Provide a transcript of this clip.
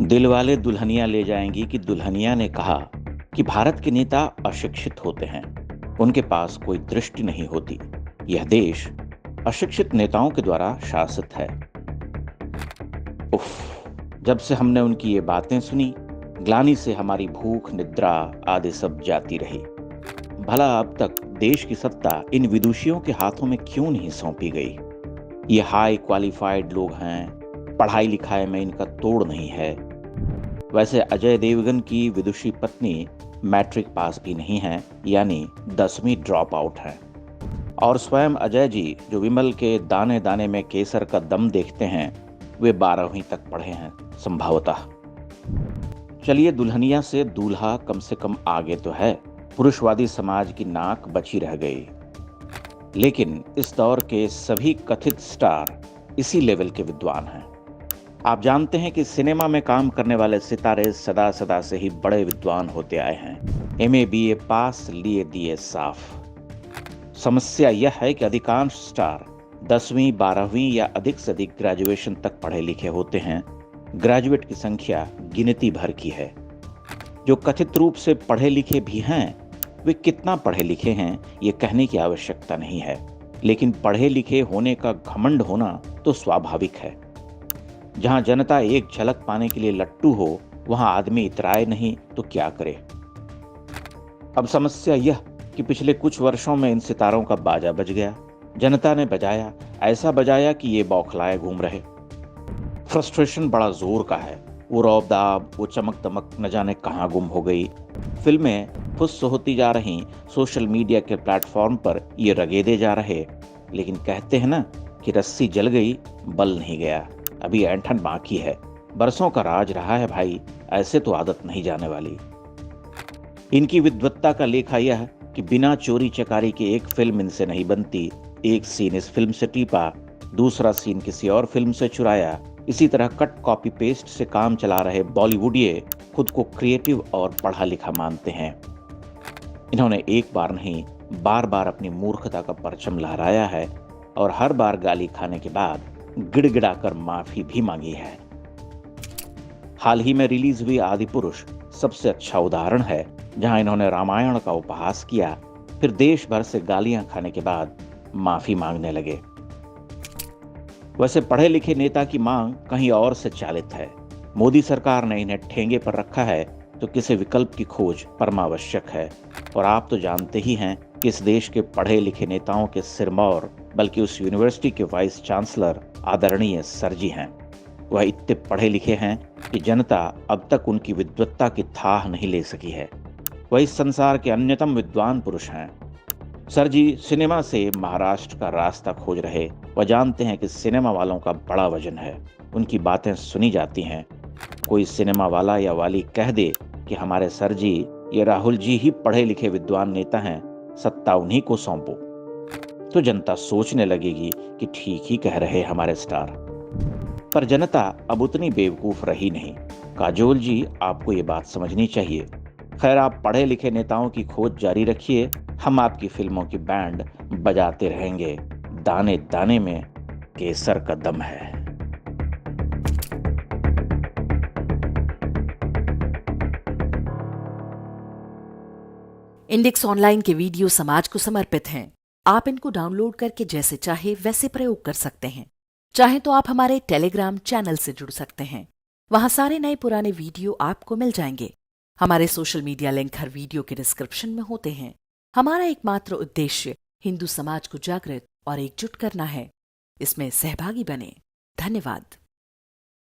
दिलवाले दुल्हनिया ले जाएंगी की दुल्हनिया ने कहा कि भारत के नेता अशिक्षित होते हैं। उनके पास कोई दृष्टि नहीं होती। यह देश अशिक्षित नेताओं के द्वारा शासित है। उफ, जब से हमने उनकी ये बातें सुनी, ग्लानि से हमारी भूख निद्रा आदि सब जाती रही। भला अब तक देश की सत्ता इन विदुषियों के हाथों में क्यों नहीं सौंपी गई? ये हाई क्वालिफाइड लोग हैं, पढ़ाई लिखाई में इनका तोड़ नहीं है। वैसे अजय देवगन की विदुषी पत्नी मैट्रिक पास भी नहीं है, यानी 10वीं ड्रॉप आउट है। और स्वयं अजय जी, जो विमल के दाने दाने में केसर का दम देखते हैं, वे 12वीं तक पढ़े हैं संभवतः। चलिए, दुल्हनिया से दूल्हा कम से कम आगे तो है। पुरुषवादी समाज की नाक बची रह गई। लेकिन इस दौर के सभी कथित स्टार इसी लेवल के विद्वान हैं। आप जानते हैं कि सिनेमा में काम करने वाले सितारे सदा सदा से ही बड़े विद्वान होते आए हैं। MA BA पास, लिए दिए साफ। समस्या यह है कि अधिकांश स्टार 10वीं 12वीं या अधिक से अधिक ग्रेजुएशन तक पढ़े लिखे होते हैं। ग्रेजुएट की संख्या गिनती भर की है। जो कथित रूप से पढ़े लिखे भी हैं, वे कितना पढ़े लिखे हैं ये कहने की आवश्यकता नहीं है। लेकिन पढ़े लिखे होने का घमंड होना तो स्वाभाविक है। जहां जनता एक झलक पाने के लिए लट्टू हो, वहां आदमी इतराए नहीं तो क्या करे। अब समस्या यह कि पिछले कुछ वर्षों में इन सितारों का बाजा बज गया। जनता ने बजाया, ऐसा बजाया कि ये बौखलाए घूम रहे। फ्रस्ट्रेशन बड़ा जोर का है। वो रौब-दाब, वो चमक दमक न जाने कहां गुम हो गई। फिल्में फुस होती जा रही, सोशल मीडिया के प्लेटफॉर्म पर ये रगेदे जा रहे। लेकिन कहते हैं ना कि रस्सी जल गई, बल नहीं गया। अभी ऐंठन बाकी है। बरसों का राज रहा है भाई, ऐसे तो आदत नहीं जाने वाली। इनकी विद्वत्ता का लेखा यह कि बिना चोरी चकारी के एक फिल्म इनसे नहीं बनती। एक सीन इस फिल्म से टीपा, दूसरा सीन किसी और फिल्म से चुराया। इसी तरह कट कॉपी पेस्ट से काम चला रहे बॉलीवुडिये खुद को क्रिएटिव और पढ़ा लिखा मानते हैं। इन्होंने एक बार नहीं, बार बार अपनी मूर्खता का परचम लहराया है और हर बार गाली खाने के बाद गिड़गिड़ाकर माफी भी मांगी है। हाल ही में रिलीज हुई आदि पुरुष सबसे अच्छा उदाहरण है, जहां इन्होंने रामायण का उपहास किया, फिर देश भर से गालियां खाने के बाद माफी मांगने लगे। वैसे पढ़े लिखे नेता की मांग कहीं और से चालित है। मोदी सरकार ने इन्हें ठेंगे पर रखा है, तो किसी विकल्प की खोज परमावश्यक है। और आप तो जानते ही हैं कि इस देश के पढ़े लिखे नेताओं के सिरमौर, बल्कि उस यूनिवर्सिटी के वाइस चांसलर आदरणीय सर जी हैं। वह इतने पढ़े लिखे हैं कि जनता अब तक उनकी विद्वत्ता की थाह नहीं ले सकी है। वह इस संसार के अन्यतम विद्वान पुरुष हैं। सर जी सिनेमा से महाराष्ट्र का रास्ता खोज रहे। वह जानते हैं कि सिनेमा वालों का बड़ा वजन है, उनकी बातें सुनी जाती हैं। कोई सिनेमा वाला या वाली कह दे कि हमारे सर जी, ये राहुल जी ही पढ़े लिखे विद्वान नेता हैं, सत्ता उन्हीं को सौंपो, तो जनता सोचने लगेगी कि ठीक ही कह रहे हमारे स्टार। पर जनता अब उतनी बेवकूफ रही नहीं। काजोल जी, आपको ये बात समझनी चाहिए। खैर, आप पढ़े लिखे नेताओं की खोज जारी रखिए, हम आपकी फिल्मों की बैंड बजाते रहेंगे। दाने दाने में केसर का दम है। इंडेक्स ऑनलाइन के वीडियो समाज को समर्पित हैं। आप इनको डाउनलोड करके जैसे चाहे वैसे प्रयोग कर सकते हैं। चाहे तो आप हमारे टेलीग्राम चैनल से जुड़ सकते हैं। वहां सारे नए पुराने वीडियो आपको मिल जाएंगे। हमारे सोशल मीडिया लिंक हर वीडियो के डिस्क्रिप्शन में होते हैं। हमारा एकमात्र उद्देश्य हिंदू समाज को जागृत और एकजुट करना है। इसमें सहभागी बने। धन्यवाद।